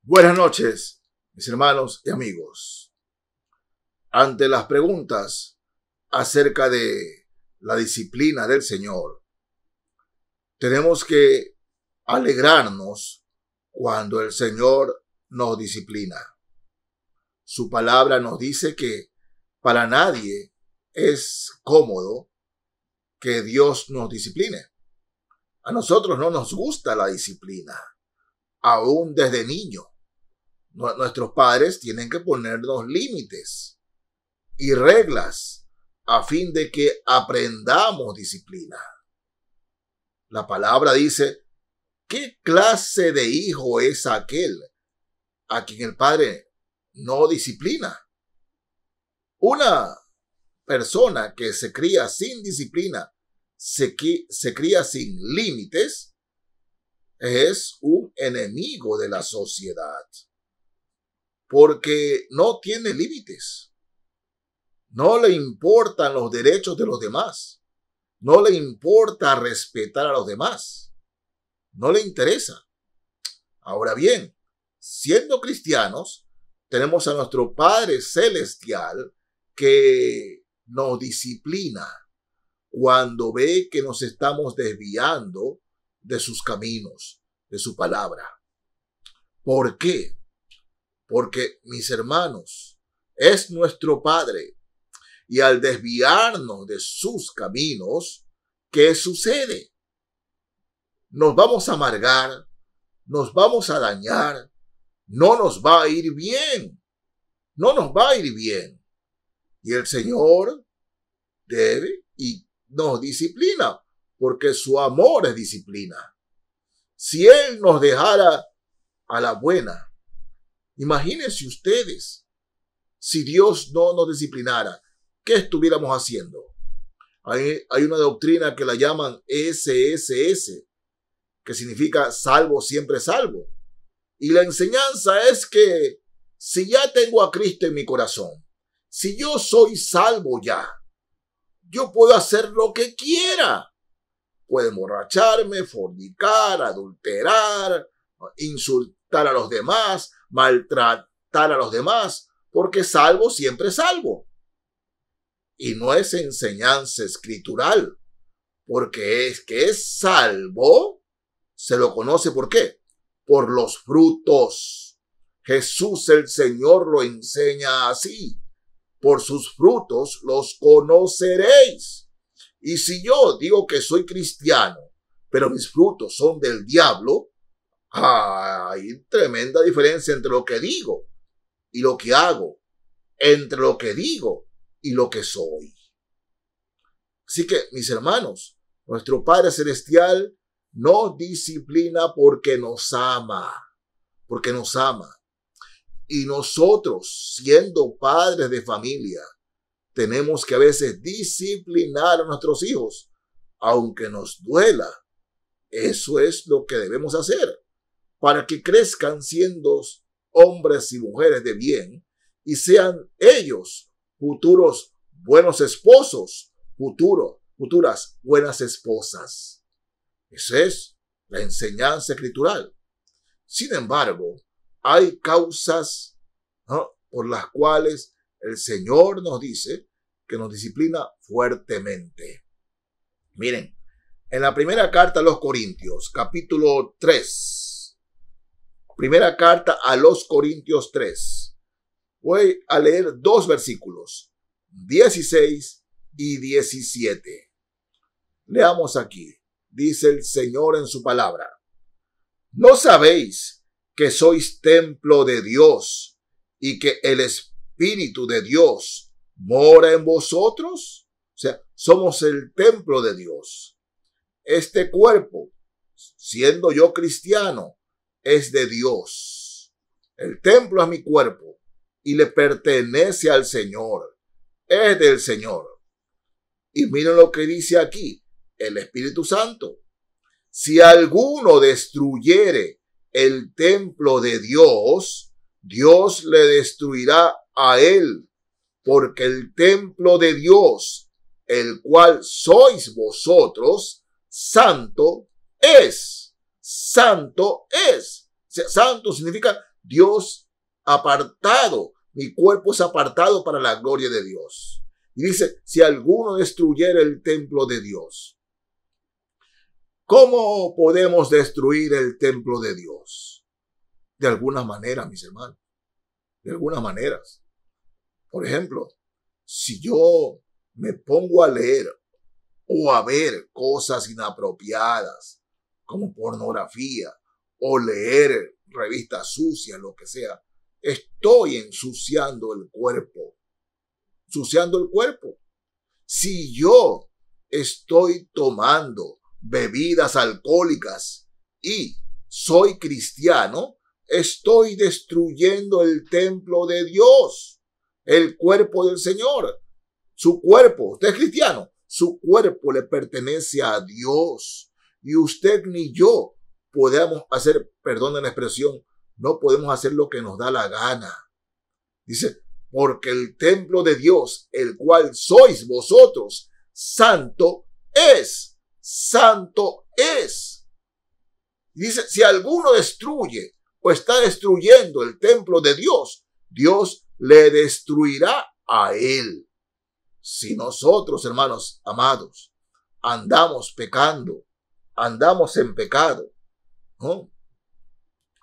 Buenas noches, mis hermanos y amigos. Ante las preguntas acerca de la disciplina del Señor, tenemos que alegrarnos cuando el Señor nos disciplina. Su palabra nos dice que para nadie es cómodo que Dios nos discipline. A nosotros no nos gusta la disciplina, aún desde niño. Nuestros padres tienen que ponernos límites y reglas a fin de que aprendamos disciplina. La palabra dice, ¿qué clase de hijo es aquel a quien el padre no disciplina? Una persona que se cría sin disciplina, se cría sin límites, es un enemigo de la sociedad. Porque no tiene límites. No le importan los derechos de los demás. No le importa respetar a los demás. No le interesa. Ahora bien, siendo cristianos, tenemos a nuestro Padre Celestial que nos disciplina cuando ve que nos estamos desviando de sus caminos, de su palabra. ¿Por qué? Porque, mis hermanos, es nuestro Padre. Y al desviarnos de sus caminos, ¿qué sucede? Nos vamos a amargar, nos vamos a dañar, no nos va a ir bien. No nos va a ir bien. Y el Señor debe y nos disciplina, porque su amor es disciplina. Si Él nos dejara a la buena, imagínense ustedes, si Dios no nos disciplinara, ¿qué estuviéramos haciendo? Hay una doctrina que la llaman SSS, que significa salvo, siempre salvo. Y la enseñanza es que si ya tengo a Cristo en mi corazón, si yo soy salvo ya, yo puedo hacer lo que quiera. Puedo emborracharme, fornicar, adulterar, insultar a los demás, maltratar a los demás, porque salvo siempre salvo. Y no es enseñanza escritural, porque es que es salvo, se lo conoce ¿por qué? Por los frutos. Jesús el Señor lo enseña así. Por sus frutos los conoceréis. Y si yo digo que soy cristiano, pero mis frutos son del diablo, hay tremenda diferencia entre lo que digo y lo que hago, entre lo que digo y lo que soy. Así que, mis hermanos, nuestro Padre Celestial nos disciplina porque nos ama, porque nos ama. Y nosotros, siendo padres de familia, tenemos que a veces disciplinar a nuestros hijos, aunque nos duela. Eso es lo que debemos hacer, para que crezcan siendo hombres y mujeres de bien y sean ellos futuros buenos esposos, futuras buenas esposas. Esa es la enseñanza escritural. Sin embargo, hay causas, ¿no?, por las cuales el Señor nos dice que nos disciplina fuertemente. Miren, en la primera carta a los Corintios, capítulo 3, primera carta a los Corintios 3, voy a leer dos versículos, 16 y 17. Leamos aquí. Dice el Señor en su palabra: ¿no sabéis que sois templo de Dios y que el Espíritu de Dios mora en vosotros? O sea, somos el templo de Dios. Este cuerpo, siendo yo cristiano, es de Dios. El templo es mi cuerpo y le pertenece al Señor. Es del Señor. Y miren lo que dice aquí, el Espíritu Santo. Si alguno destruyere el templo de Dios, Dios le destruirá a él, porque el templo de Dios, el cual sois vosotros, santo es. Santo es. O sea, santo significa Dios apartado, mi cuerpo es apartado para la gloria de Dios. Y dice, si alguno destruyera el templo de Dios. ¿Cómo podemos destruir el templo de Dios? De alguna manera, mis hermanos. De algunas maneras. Por ejemplo, si yo me pongo a leer o a ver cosas inapropiadas, como pornografía, o leer revistas sucias, lo que sea, estoy ensuciando el cuerpo. Ensuciando el cuerpo. Si yo estoy tomando bebidas alcohólicas y soy cristiano, estoy destruyendo el templo de Dios, el cuerpo del Señor. Su cuerpo, usted es cristiano, su cuerpo le pertenece a Dios. Y usted ni yo podemos hacer, perdonen la expresión, no podemos hacer lo que nos da la gana. Dice, porque el templo de Dios, el cual sois vosotros, santo es. Santo es. Dice, si alguno destruye o está destruyendo el templo de Dios, Dios le destruirá a él. Si nosotros, hermanos amados, andamos pecando, andamos en pecado, ¿no?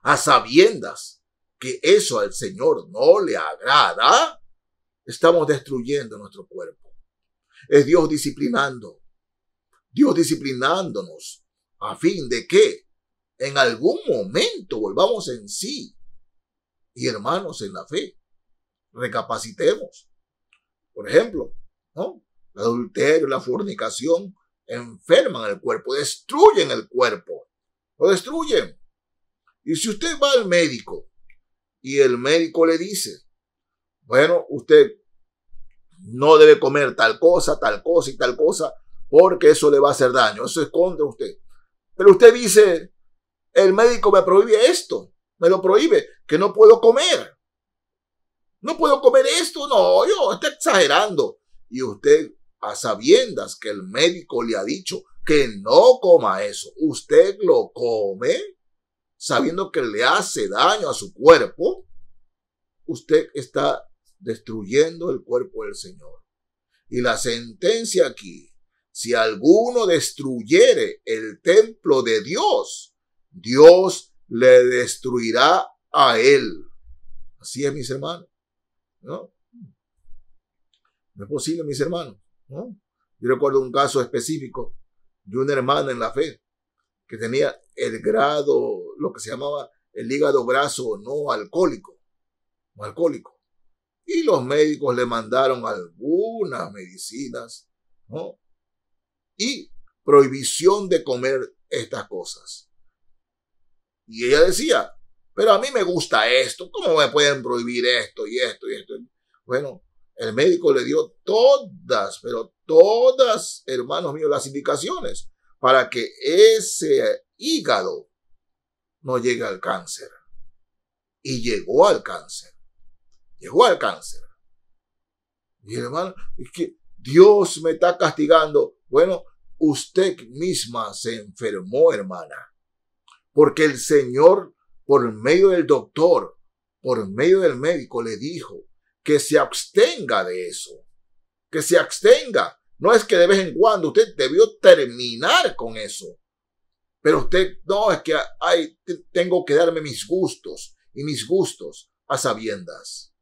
A sabiendas que eso al Señor no le agrada, estamos destruyendo nuestro cuerpo. Es Dios disciplinándonos a fin de que en algún momento volvamos en sí. Y hermanos, en la fe, recapacitemos. Por ejemplo, ¿no? El adulterio, la fornicación enferman el cuerpo, destruyen el cuerpo, lo destruyen. Y si usted va al médico y el médico le dice, bueno, usted no debe comer tal cosa y tal cosa, porque eso le va a hacer daño, eso es contra usted. Pero usted dice, el médico me prohíbe esto, me lo prohíbe, que no puedo comer. No puedo comer esto, no, yo estoy exagerando. Y usted, a sabiendas que el médico le ha dicho que no coma eso, usted lo come, sabiendo que le hace daño a su cuerpo, usted está destruyendo el cuerpo del Señor. Y la sentencia aquí, si alguno destruyere el templo de Dios, Dios le destruirá a él. Así es, mis hermanos. ¿No? No es posible, mis hermanos, ¿no? Yo recuerdo un caso específico de una hermana en la fe que tenía el grado, lo que se llamaba el hígado graso no alcohólico. Y los médicos le mandaron algunas medicinas, ¿no? Y prohibición de comer estas cosas. Y ella decía, pero a mí me gusta esto, ¿cómo me pueden prohibir esto y esto y esto? Bueno, el médico le dio todas, pero todas, hermanos míos, las indicaciones para que ese hígado no llegue al cáncer. Y llegó al cáncer. Y hermano, es que Dios me está castigando. Bueno, usted misma se enfermó, hermana. Porque el Señor, por medio del doctor, por medio del médico, le dijo que se abstenga de eso. Que se abstenga. No es que de vez en cuando usted debió terminar con eso. Pero usted, no, es que tengo que darme mis gustos y mis gustos a sabiendas.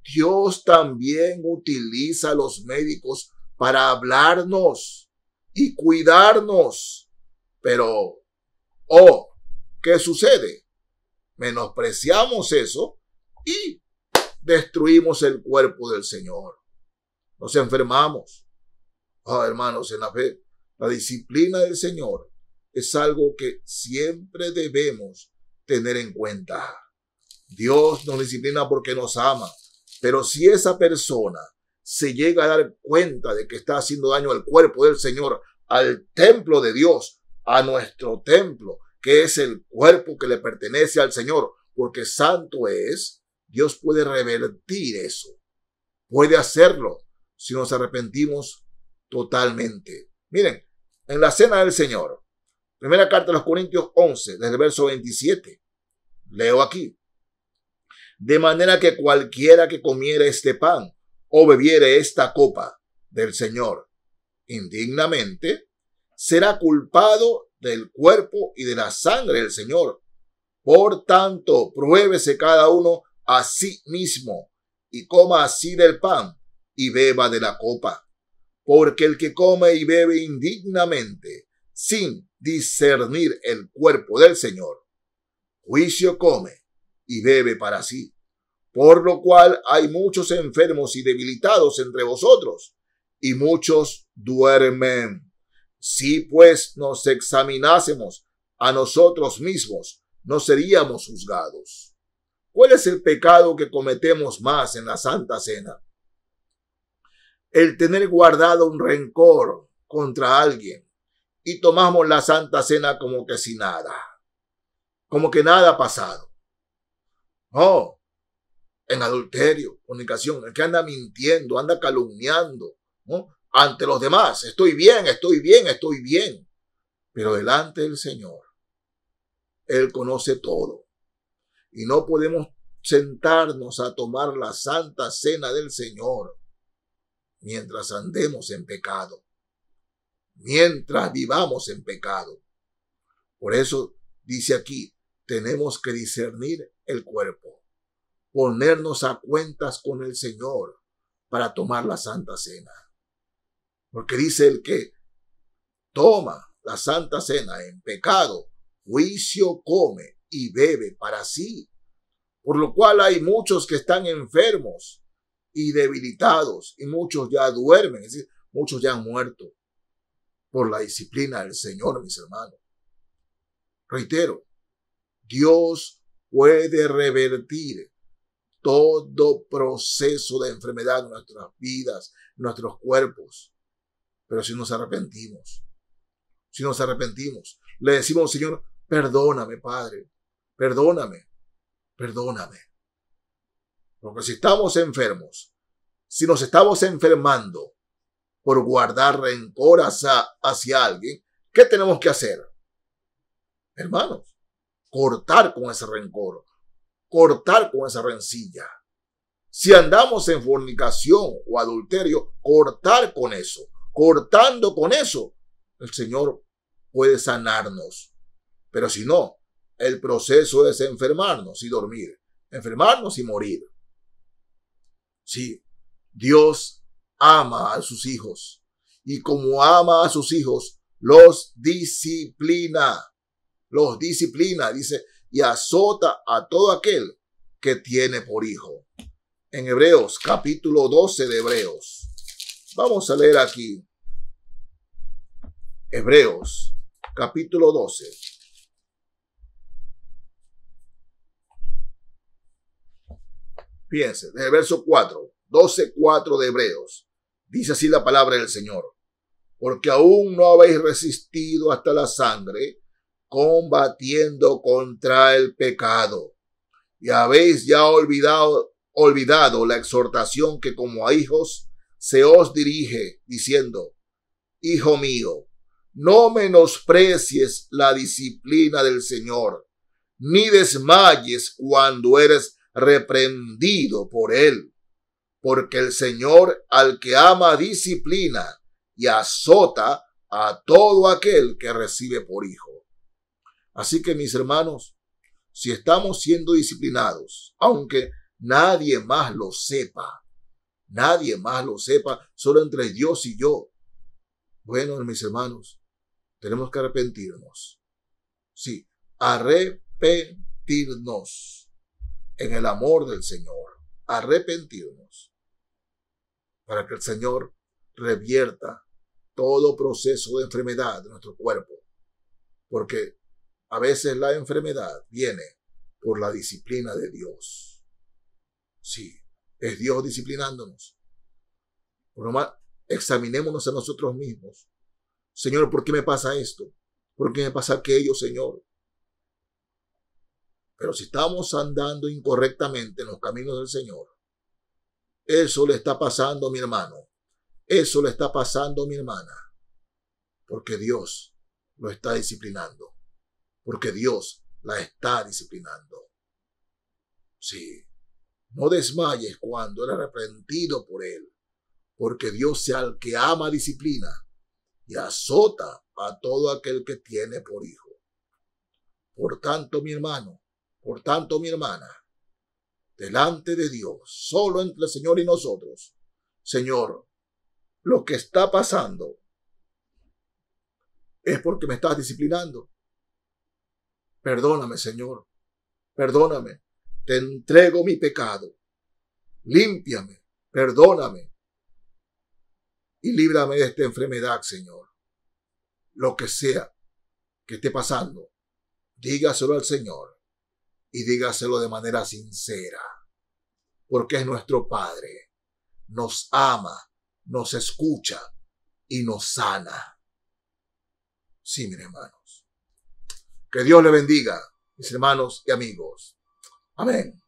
Dios también utiliza a los médicos para hablarnos y cuidarnos. Pero, ¿qué sucede? Menospreciamos eso y destruimos el cuerpo del Señor. Nos enfermamos. Hermanos, en la fe, la disciplina del Señor es algo que siempre debemos tener en cuenta. Dios nos disciplina porque nos ama, pero si esa persona se llega a dar cuenta de que está haciendo daño al cuerpo del Señor, al templo de Dios, a nuestro templo, que es el cuerpo que le pertenece al Señor, porque santo es, Dios puede revertir eso. Puede hacerlo si nos arrepentimos totalmente. Miren, en la cena del Señor, primera carta a los Corintios 11, desde el verso 27, leo aquí. De manera que cualquiera que comiere este pan o bebiere esta copa del Señor indignamente, será culpado del cuerpo y de la sangre del Señor. Por tanto, pruébese cada uno a sí mismo y coma así del pan y beba de la copa. Porque el que come y bebe indignamente, sin discernir el cuerpo del Señor, juicio come y bebe para sí. Por lo cual hay muchos enfermos y debilitados entre vosotros, y muchos duermen. Si pues nos examinásemos a nosotros mismos, no seríamos juzgados. ¿Cuál es el pecado que cometemos más en la Santa Cena? El tener guardado un rencor contra alguien y tomamos la Santa Cena como que sin nada, como que nada ha pasado. No, en adulterio, fornicación, el que anda mintiendo, anda calumniando, ¿no? Ante los demás, estoy bien, estoy bien, estoy bien. Pero delante del Señor, Él conoce todo. Y no podemos sentarnos a tomar la Santa Cena del Señor mientras andemos en pecado, mientras vivamos en pecado. Por eso dice aquí, tenemos que discernir el cuerpo, ponernos a cuentas con el Señor para tomar la Santa Cena. Porque dice el que toma la Santa Cena en pecado, juicio come y bebe para sí. Por lo cual hay muchos que están enfermos y debilitados y muchos ya duermen, es decir, muchos ya han muerto por la disciplina del Señor, mis hermanos. Reitero, Dios puede revertir todo proceso de enfermedad en nuestras vidas, en nuestros cuerpos. Pero si nos arrepentimos, le decimos, Señor, perdóname, Padre, perdóname. Porque si estamos enfermos, si nos estamos enfermando por guardar rencor hacia alguien, ¿qué tenemos que hacer? Hermanos, cortar con ese rencor, cortar con esa rencilla. Si andamos en fornicación o adulterio, cortar con eso. Cortando con eso, el Señor puede sanarnos. Pero si no, el proceso es enfermarnos y dormir, enfermarnos y morir. Sí, Dios ama a sus hijos y como ama a sus hijos, los disciplina, dice, y azota a todo aquel que tiene por hijo. En Hebreos, capítulo 12 de Hebreos. Vamos a leer aquí. Hebreos, capítulo 12. Fíjense, desde el verso 4, 12:4 de Hebreos. Dice así la palabra del Señor. Porque aún no habéis resistido hasta la sangre, combatiendo contra el pecado. Y habéis ya olvidado la exhortación que como a hijos se os dirige, diciendo, Hijo mío, no menosprecies la disciplina del Señor, ni desmayes cuando eres reprendido por él, porque el Señor al que ama disciplina y azota a todo aquel que recibe por hijo. Así que mis hermanos, si estamos siendo disciplinados, aunque nadie más lo sepa, solo entre Dios y yo, bueno, mis hermanos, tenemos que arrepentirnos. Sí, arrepentirnos en el amor del Señor, arrepentirnos para que el Señor revierta todo proceso de enfermedad de nuestro cuerpo, porque a veces la enfermedad viene por la disciplina de Dios. Sí, es Dios disciplinándonos. Por lo más, examinémonos a nosotros mismos. Señor, ¿por qué me pasa esto? ¿Por qué me pasa aquello, Señor? Pero si estamos andando incorrectamente en los caminos del Señor, eso le está pasando a mi hermano. Eso le está pasando a mi hermana. Porque Dios lo está disciplinando. Porque Dios la está disciplinando. Sí, No desmayes cuando eres reprendido por él, porque Dios sea el que ama disciplina y azota a todo aquel que tiene por hijo. Por tanto, mi hermano, por tanto, mi hermana, delante de Dios, solo entre el Señor y nosotros, Señor, lo que está pasando es porque me estás disciplinando. Perdóname, Señor, perdóname. Te entrego mi pecado. Límpiame, perdóname y líbrame de esta enfermedad, Señor. Lo que sea que esté pasando, dígaselo al Señor y dígaselo de manera sincera, porque es nuestro Padre. Nos ama, nos escucha y nos sana. Sí, mis hermanos. Que Dios le bendiga, mis hermanos y amigos. Amén.